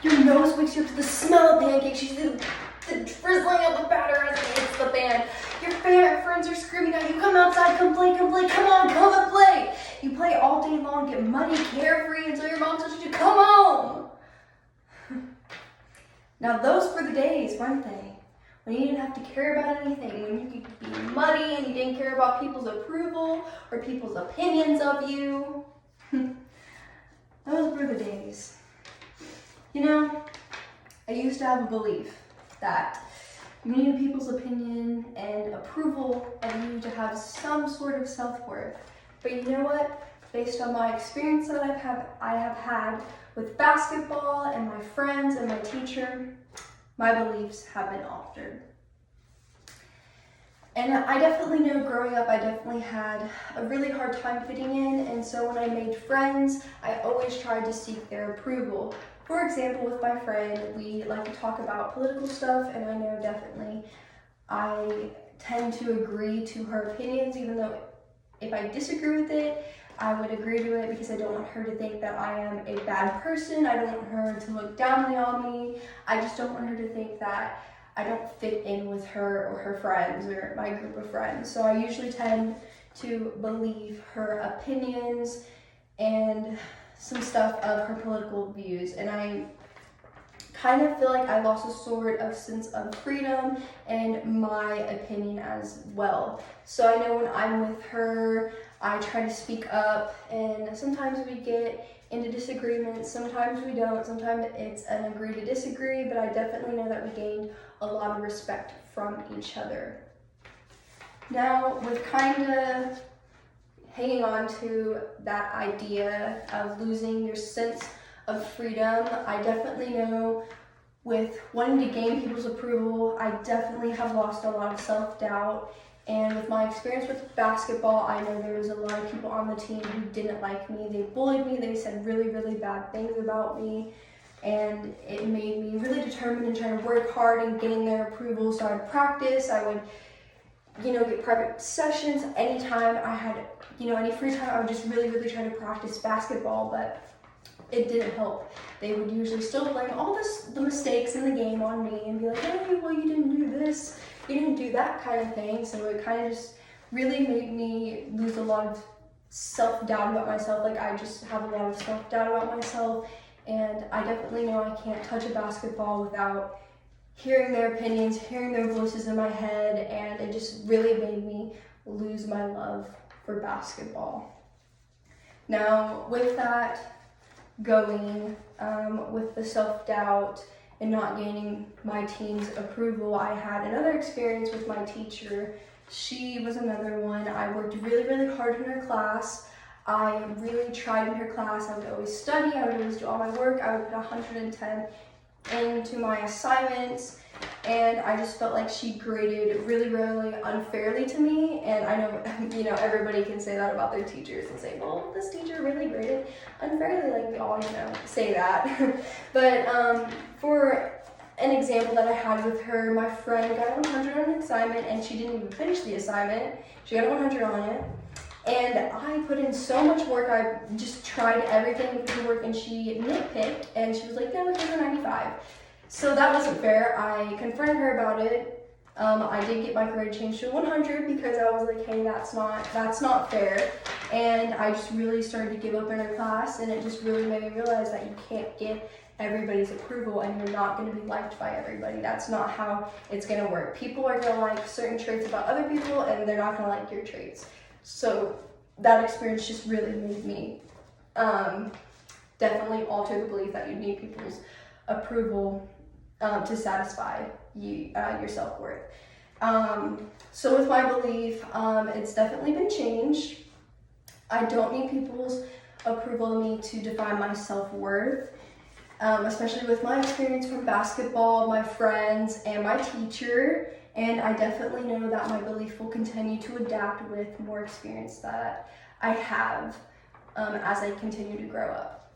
Your nose wakes you up to the smell of pancakes. You see the drizzling of the batter as it hits the pan. Your favorite friends are screaming at you, come outside, come play, come on, come and play. You play all day long, get muddy, carefree, until your mom tells you to come home. Now those were the days, weren't they? When you didn't have to care about anything, when you could be muddy and you didn't care about people's approval or people's opinions of you. Those were the days. You know, I used to have a belief that you needed people's opinion and approval of you to have some sort of self-worth. But you know what? Based on my experience that I have had with basketball and my friends and my teacher, my beliefs have been altered. And I definitely know growing up, I definitely had a really hard time fitting in. And so when I made friends, I always tried to seek their approval. For example, with my friend, we like to talk about political stuff, and I know definitely I tend to agree to her opinions, even though if I disagree with it, I would agree to it because I don't want her to think that I am a bad person. I don't want her to look downly on me. I just don't want her to think that I don't fit in with her or her friends or my group of friends. So I usually tend to believe her opinions and some stuff of her political views. And I kind of feel like I lost a sort of sense of freedom and my opinion as well. So I know when I'm with her, I try to speak up, and sometimes we get into disagreements, sometimes we don't, sometimes it's an agree to disagree, but I definitely know that we gained a lot of respect from each other. Now, with kind of hanging on to that idea of losing your sense of freedom, I definitely know with wanting to gain people's approval, I definitely have lost a lot of self-doubt. And with my experience with basketball, I know there was a lot of people on the team who didn't like me. They bullied me, they said really, really bad things about me. And it made me really determined in trying to work hard and gain their approval. So I would practice, I would, get private sessions. Anytime I had, any free time, I would just really, really try to practice basketball, but it didn't help. They would usually still blame all the mistakes in the game on me and be like, hey, well, you didn't do this, you didn't do that kind of thing. So it kind of just really made me lose a lot of self-doubt about myself. Like, I just have a lot of self-doubt about myself, and I definitely know I can't touch a basketball without hearing their opinions, hearing their voices in my head, and it just really made me lose my love for basketball. Now, with that going, with the self-doubt and not gaining my team's approval, I had another experience with my teacher. She was another one. I worked really, really hard in her class. I really tried in her class. I would always study, I would always do all my work. I would put 110 into my assignments, and I just felt like she graded really, really unfairly to me. And I know, everybody can say that about their teachers and say, well, this teacher really graded unfairly, like we all, say that. But for an example that I had with her, my friend got a 100 on an assignment, and she didn't even finish the assignment. She got a 100 on it. And I put in so much work. I just tried everything to work, and she nitpicked, and she was like, no, here's a 95. So that wasn't fair. I confronted her about it. I did get my grade changed to 100 because I was like, hey, that's not fair. And I just really started to give up in her class, and it just really made me realize that you can't get everybody's approval, and you're not going to be liked by everybody. That's not how it's going to work. People are going to like certain traits about other people, and they're not going to like your traits. So that experience just really made me definitely alter the belief that you need people's approval to satisfy your self-worth. So with my belief, it's definitely been changed. I don't need people's approval of me to define my self-worth, especially with my experience from basketball, my friends, and my teacher. And I definitely know that my belief will continue to adapt with more experience that I have as I continue to grow up.